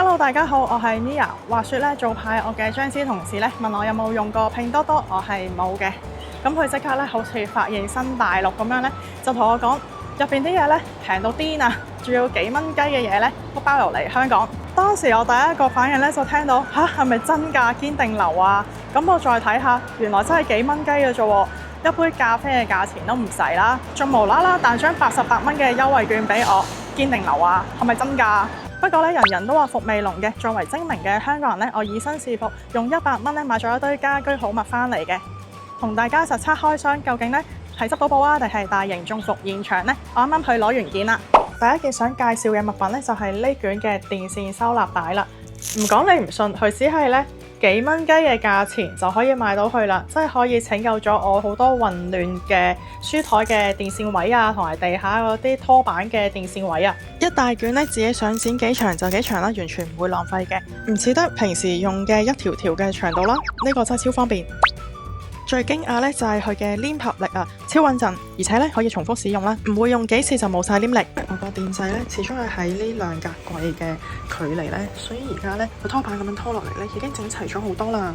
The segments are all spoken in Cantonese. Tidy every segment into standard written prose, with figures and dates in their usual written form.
Hello， 大家好，我係 Mia。話說咧，早排我嘅張師同事咧問我有冇用過拼多多，我係冇嘅。咁佢即刻咧好似發現新大陸咁樣咧，就同我講入邊啲嘢咧平到癲啊，仲要幾蚊雞嘅嘢咧都包郵嚟香港。當時我第一個反應咧就聽到吓，係咪真㗎堅定流啊？咁我再睇下，原來真係幾蚊雞嘅啫喎，一杯咖啡嘅價錢都唔使啦，仲無啦啦彈張88蚊嘅優惠券俾我，堅定流啊？係咪真㗎？不過咧，人人都話伏味濃嘅。作為精明嘅香港人咧，我以身試服，用100蚊咧買咗一堆家居好物翻嚟嘅，同大家實測開箱，究竟咧係執到寶啊，定係大型中伏現場呢？我啱啱去攞完件啦。第一件想介紹嘅物品咧，就係呢卷嘅電線收納帶啦。唔講你唔信，佢只係咧幾蚊雞嘅價錢就可以買到佢啦，真係可以拯救咗我好多混亂嘅書枱嘅電線位啊，同埋地下嗰啲拖板嘅電線位啊。一大卷咧，自己想剪幾長就幾長啦，完全唔會浪費嘅，唔似得平時用嘅一條條嘅長度啦。呢個真係超方便。最驚訝咧就係佢嘅黏合力啊，超穩陣，而且咧可以重複使用啦，唔會用幾次就冇晒黏力。我個電掣咧始終係喺呢兩格櫃嘅距離咧，所以而家咧個拖板咁樣拖落嚟咧，已經整齊咗好多啦。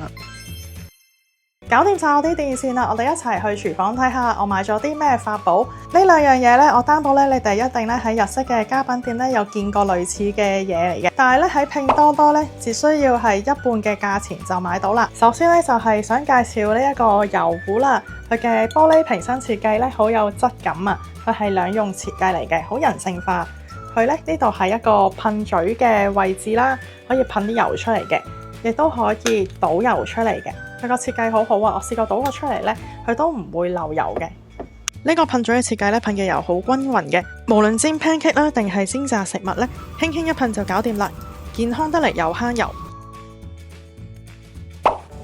搞掂晒我啲電線啦，我哋一齊去廚房睇下我買咗啲咩法寶。呢兩樣嘢咧，我擔保咧你哋一定咧喺日式嘅家品店咧有見過類似嘅嘢嚟嘅，但係咧喺拼多多咧只需要係一半嘅價錢就買到啦。首先咧就係想介紹呢一個油壺啦，佢嘅玻璃瓶身設計咧好有質感啊，佢係兩用設計嚟嘅，好人性化。佢咧呢度係一個噴嘴嘅位置啦，可以噴啲油出嚟嘅，亦都可以倒油出嚟嘅。佢個設計好好啊！我試過倒咗出嚟咧，佢都唔會漏油嘅。呢個噴嘴嘅設計咧，噴嘅油好均勻嘅，無論煎 pancake 啦，定係煎炸食物咧，輕輕一噴就搞掂啦，健康得嚟又慳油。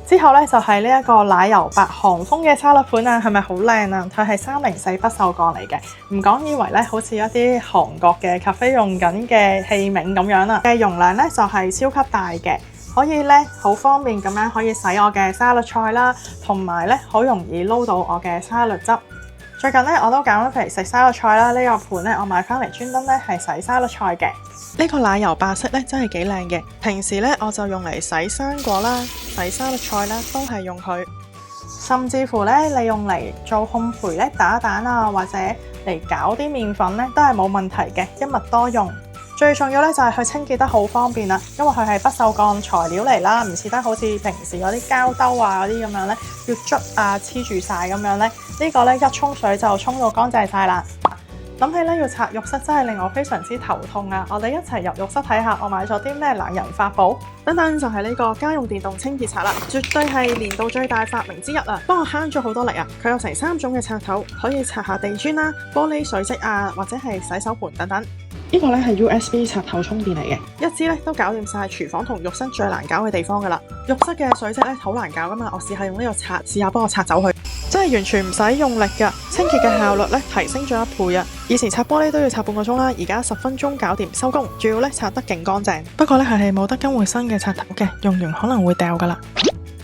之後咧就係呢一個奶油白韓風嘅沙律盤啊，係咪好靚啊？佢係304不鏽鋼嚟嘅，唔講以為咧好似一啲韓國嘅咖啡用緊嘅器皿咁樣啦。嘅容量咧就係超級大嘅。可以咧好方便咁樣可以洗我嘅沙律菜啦，同埋咧好容易撈到我嘅沙律汁。最近咧我都減肥食沙律菜啦，呢個盤咧我買翻嚟專登咧係洗沙律菜嘅。呢個奶油白色咧真係幾靚嘅，平時咧我就用嚟洗生果啦、洗沙律菜啦，都係用佢。甚至乎咧你用嚟做烘焙咧打蛋啊，或者嚟搞啲麵粉咧都係冇問題嘅，一物多用。最重要咧就係佢清潔得好方便啦，因為佢係不鏽鋼材料嚟啦，唔似得好似平時嗰啲膠兜啊嗰啲咁樣咧，要捽啊黐住晒咁樣咧。呢個咧一沖水就沖到乾淨晒啦。諗起咧要拆浴室真係令我非常之頭痛啊！我哋一齊入浴室睇下我買咗啲咩懶人法寶。等等就係呢個家用電動清潔刷啦，絕對係年度最大發明之一啊！幫我慳咗好多力啊！佢有成3種嘅刷頭，可以刷下地磚啦、玻璃水漬啊，或者係洗手盆等等。呢個咧係 USB 插頭充電嚟嘅，一支咧都搞掂晒廚房同浴室最難搞嘅地方噶啦。浴室嘅水漬咧好難搞噶嘛，我試下用呢個刷，試下幫我刷走佢，真係完全唔使用力噶，清潔嘅效率咧提升咗1倍啊！以前擦玻璃都要擦半個鐘啦，而家10分鐘搞掂收工，仲要咧擦得勁乾淨。不過咧係冇得更換新嘅刷頭嘅，用完可能會掉噶啦。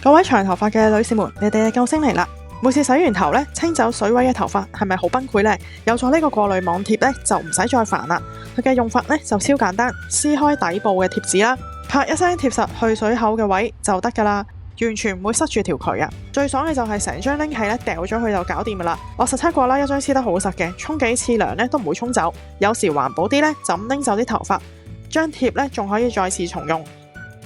各位長頭髮嘅女士們，你哋嘅救星嚟啦！每次洗完頭咧，清走水位嘅頭髮係咪好崩潰呢？有咗呢個過濾網貼咧，就唔使再煩啦。佢嘅用法咧就超簡單，撕開底部嘅貼紙啦，啪一聲貼實去水口嘅位就得噶啦，完全唔會塞住條渠啊！最爽嘅就係成張拎起咧，掉咗佢就搞掂噶啦。我實測過啦，一張黐得好實嘅，沖幾次涼咧都唔會沖走。有時環保啲咧，就咁拎走啲頭髮，張貼咧仲可以再次重用。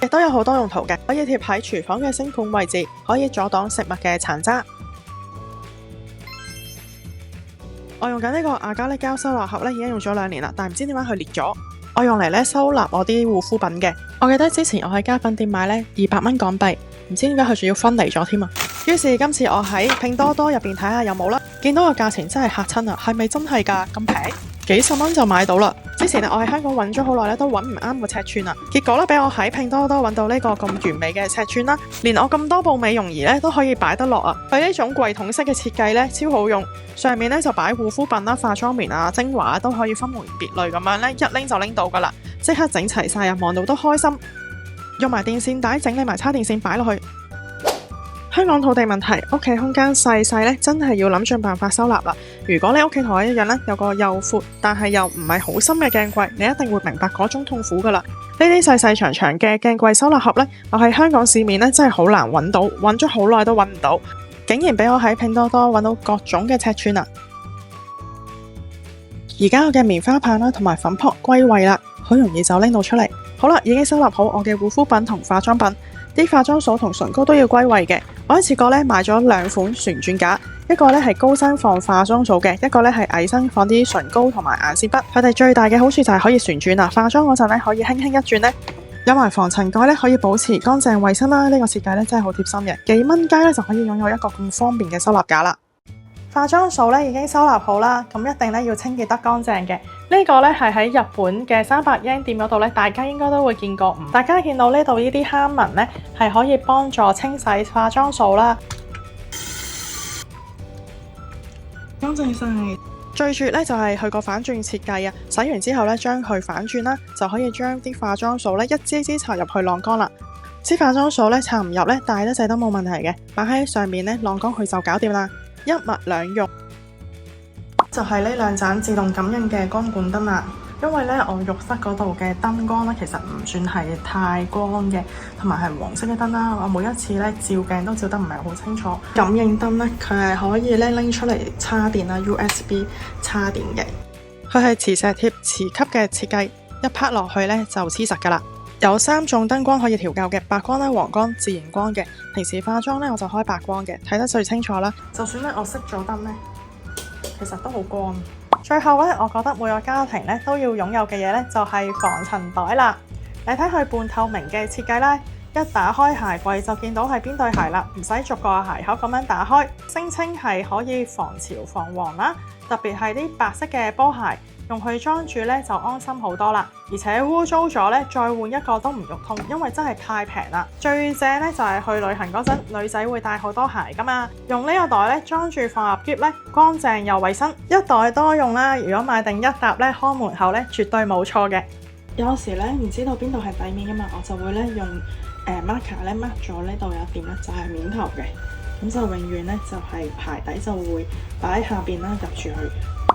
亦都有好多用途嘅，可以貼喺廚房嘅星盆位置，可以阻擋食物嘅殘渣。我用緊呢個阿加力膠收納盒咧，已經用咗2年啦，但唔知點解佢裂咗。我用嚟咧收納我啲護膚品嘅。我記得之前我喺家品店買咧200蚊港幣，唔知點解佢仲要分離咗添啊。於是今次我喺拼多多入邊睇下有冇啦，見到個價錢真係嚇親啊！係咪真係㗎？咁平？幾十蚊就買到啦！之前我喺香港揾咗好耐咧，都揾唔啱個尺寸啊。結果咧，俾我喺拼多多揾到呢個咁完美嘅尺寸啦，連我咁多部美容儀咧都可以擺得落啊。佢呢種櫃桶式嘅設計咧超好用，上面咧就擺護膚品啦、化妝棉啊、精華都可以分門別類咁樣咧，一拎就拎到噶啦，即刻整齊晒啊，望到都開心。用埋電線帶整理埋叉電線擺落去。香港土地問題，屋企空間細細咧，真係要諗盡辦法收納啦。如果你屋企同我一樣咧，有個又闊但係又唔係好深嘅鏡櫃，你一定會明白嗰種痛苦噶啦。啲細細長長嘅鏡櫃收納盒呢，我喺香港市面呢真係好難揾到，揾咗好耐都揾唔到，竟然俾我喺拼多多揾到各種嘅尺寸啊！而家我嘅棉花棒啦同埋粉撲歸位啦，好容易就拎到出嚟。好啦，已經收納好我嘅護膚品同化妝品，啲化妝掃同唇膏都要歸位嘅。我一次過咧買咗兩款旋轉架，一個咧係高身放化妝掃嘅，一個咧係矮身放啲唇膏同埋眼線筆。佢哋最大嘅好處就係可以旋轉啦，化妝嗰陣咧可以輕輕一轉咧，有埋防塵蓋咧可以保持乾淨衛生啦。呢個設計咧真係好貼心嘅，幾蚊雞咧就可以擁有一個咁方便嘅收納架啦。化妝掃咧已經收納好啦，咁一定咧要清潔得乾淨嘅。呢個咧係喺日本嘅300 yen店嗰度咧，大家應該都會見過。大家見到呢度呢啲坑紋咧，係可以幫助清洗化妝掃啦。乾淨晒。最絕咧就係佢個反轉設計啊！洗完之後咧，將佢反轉啦，就可以將啲化妝掃咧一支一支插入去晾乾啦。支化妝掃咧插唔入咧，大得細都冇問題嘅，擺喺上面咧晾乾佢就搞掂啦。一物兩用，就係呢兩盞自動感應嘅光管燈啦。因為咧我浴室嗰度嘅燈光咧其實唔算係太光嘅，同埋係黃色嘅燈啦。我每一次咧照鏡都照得唔係好清楚。感應燈咧佢係可以咧拎出嚟插電啦 ，USB 插電嘅。佢係磁石貼磁吸嘅設計，一拍落去咧就黐實噶啦。有3種燈光可以調校嘅，白光啦、黃光、自然光嘅。平時化妝咧我就開白光嘅，睇得最清楚啦。就算咧我熄咗燈咧，其實都好光。最後咧，我覺得每個家庭咧都要擁有嘅嘢咧，就係防塵袋啦。你睇佢半透明嘅設計啦，一打開鞋櫃就見到係邊對鞋啦，唔使逐個鞋口咁樣打開。聲稱係可以防潮防黃啦，特別係啲白色嘅波鞋，用去裝住咧就安心好多啦。而且污糟咗咧，再換一個都唔肉痛，因為真係太平啦。最正咧就係去旅行嗰陣，女仔會帶好多鞋噶嘛，用呢個袋咧裝住放入篋咧，乾淨又衛生，一袋多用啦。如果買定一沓咧，看門口咧絕對冇錯嘅。有時咧唔知道邊度係底面噶嘛，我就會咧用marker 咧 mark 咗呢度有一點咧就係面頭嘅，咁就永遠咧就係鞋底就會擺喺下邊啦，入住去。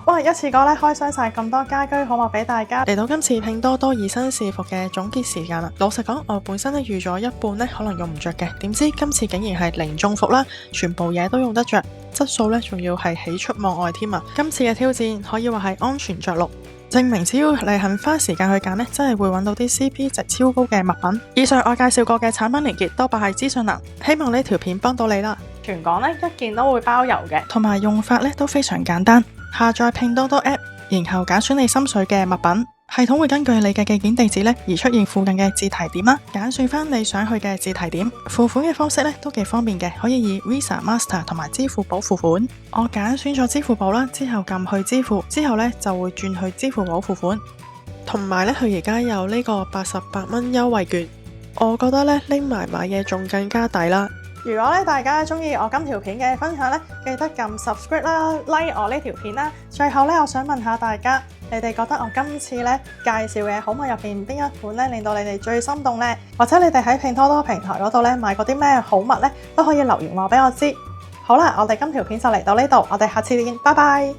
哇！一次過咧開箱晒咁多家居好物俾大家，嚟到今次拼多多以身試服嘅總結時間啦。老實講，我本身咧預咗一半咧可能用唔着嘅，點知今次竟然係零中伏啦，全部嘢都用得着，質素咧仲要係喜出望外添啊！今次嘅挑戰可以話係安全着陸，證明只要你肯花時間去揀咧，真係會揾到啲 CP 值超高嘅物品。以上我介紹過嘅產品連結都擺喺資訊欄，希望呢條片幫到你啦。全港咧一件都會包郵嘅，同埋用法咧都非常簡單。下載拼多多 App， 然後揀選你心水嘅物品，系統會根據你嘅寄件地址咧而出現附近嘅自提點啦，揀選翻你想去嘅自提點。付款嘅方式咧都幾方便嘅，可以以 Visa、Master 同埋支付寶付款。我揀選咗支付寶啦，之後撳去支付，之後咧就會轉去支付寶付款。同埋咧，佢而家有呢個88蚊優惠券，我覺得咧拎埋買嘢仲更加抵啦。如果咧大家中意我今條片嘅分享咧，記得撳 subscribe 啦 ，like 我呢條片啦。最後咧，我想問下大家，你哋覺得我今次咧介紹嘅好物入邊邊一款咧令到你哋最心動呢？或者你哋喺拼多多平台嗰度咧買過啲咩好物咧，都可以留言話俾我知。好啦，我哋今條片就嚟到呢度，我哋下次見，拜拜。